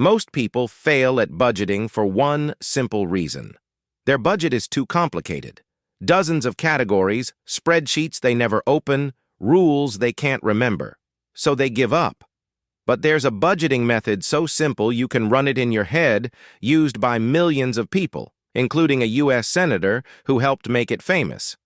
Most people fail at budgeting for one simple reason. Their budget is too complicated. Dozens of categories, spreadsheets they never open, rules they can't remember. So they give up. But there's a budgeting method so simple you can run it in your head, used by millions of people, including a U.S. senator who helped make it famous.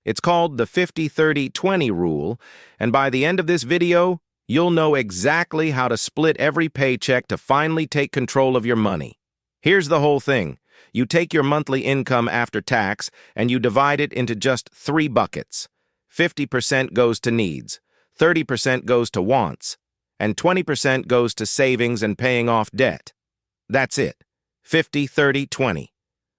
It's called the 50-30-20 rule, and by the end of this video, you'll know exactly how to split every paycheck to finally take control of your money. Here's the whole thing. You take your monthly income after tax and you divide it into just 3 buckets. 50% goes to needs, 30% goes to wants, and 20% goes to savings and paying off debt. That's it. 50-30-20.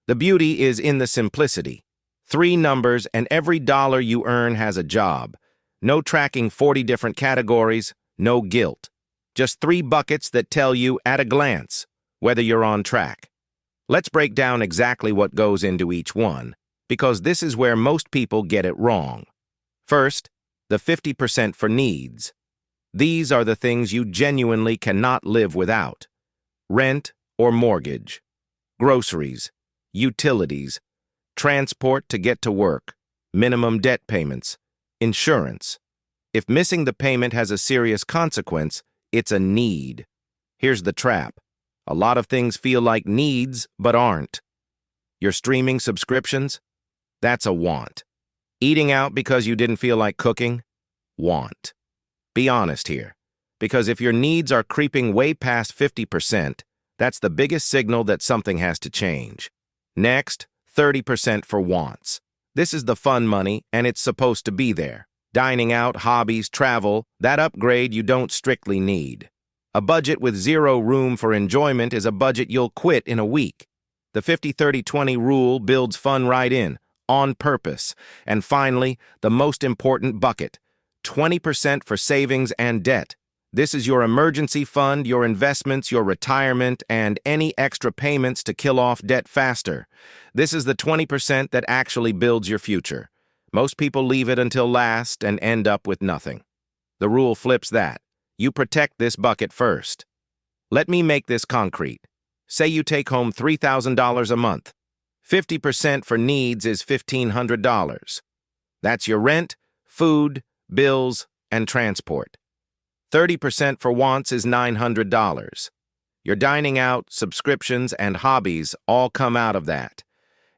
The beauty is in the simplicity. 3 numbers and every dollar you earn has a job. No tracking 40 different categories, no guilt. Just 3 buckets that tell you at a glance whether you're on track. Let's break down exactly what goes into each one, because this is where most people get it wrong. First, the 50% for needs. These are the things you genuinely cannot live without. Rent or mortgage, groceries, utilities, transport to get to work, minimum debt payments, insurance. If missing the payment has a serious consequence, it's a need. Here's the trap. A lot of things feel like needs, but aren't. Your streaming subscriptions? That's a want. Eating out because you didn't feel like cooking? Want. Be honest here, because if your needs are creeping way past 50%, that's the biggest signal that something has to change. Next, 30% for wants. This is the fun money, and it's supposed to be there. Dining out, hobbies, travel, that upgrade you don't strictly need. A budget with 0 room for enjoyment is a budget you'll quit in a week. The 50-30-20 rule builds fun right in, on purpose. And finally, the most important bucket, 20% for savings and debt. This is your emergency fund, your investments, your retirement, and any extra payments to kill off debt faster. This is the 20% that actually builds your future. Most people leave it until last and end up with nothing. The rule flips that. You protect this bucket first. Let me make this concrete. Say you take home $3,000 a month. 50% for needs is $1,500. That's your rent, food, bills, and transport. 30% for wants is $900. Your dining out, subscriptions, and hobbies all come out of that.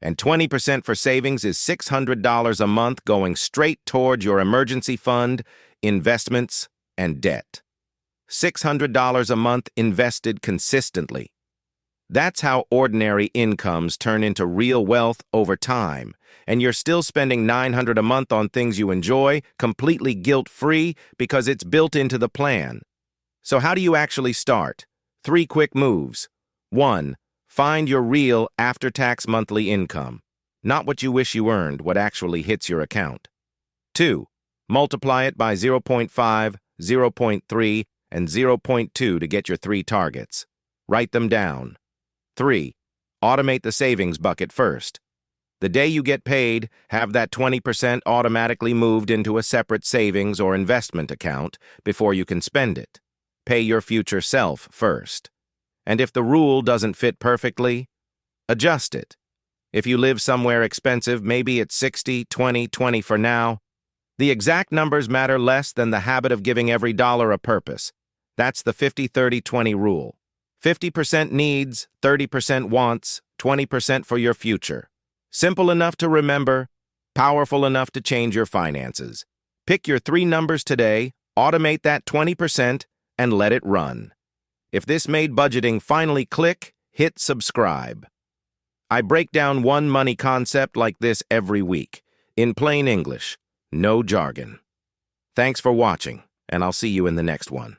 And 20% for savings is $600 a month going straight toward your emergency fund, investments, and debt. $600 a month invested consistently. That's how ordinary incomes turn into real wealth over time, and you're still spending $900 a month on things you enjoy, completely guilt-free, because it's built into the plan. So how do you actually start? 3 quick moves. 1. Find your real after-tax monthly income. Not what you wish you earned, what actually hits your account. 2. Multiply it by 0.5, 0.3, and 0.2 to get your 3 targets. Write them down. 3. Automate the savings bucket first. The day you get paid, have that 20% automatically moved into a separate savings or investment account before you can spend it. Pay your future self first. And if the rule doesn't fit perfectly, adjust it. If you live somewhere expensive, maybe it's 60-20-20 for now. The exact numbers matter less than the habit of giving every dollar a purpose. That's the 50-30-20 rule. 50% needs, 30% wants, 20% for your future. Simple enough to remember, powerful enough to change your finances. Pick your 3 numbers today, automate that 20%, and let it run. If this made budgeting finally click, hit subscribe. I break down one money concept like this every week, in plain English, no jargon. Thanks for watching, and I'll see you in the next one.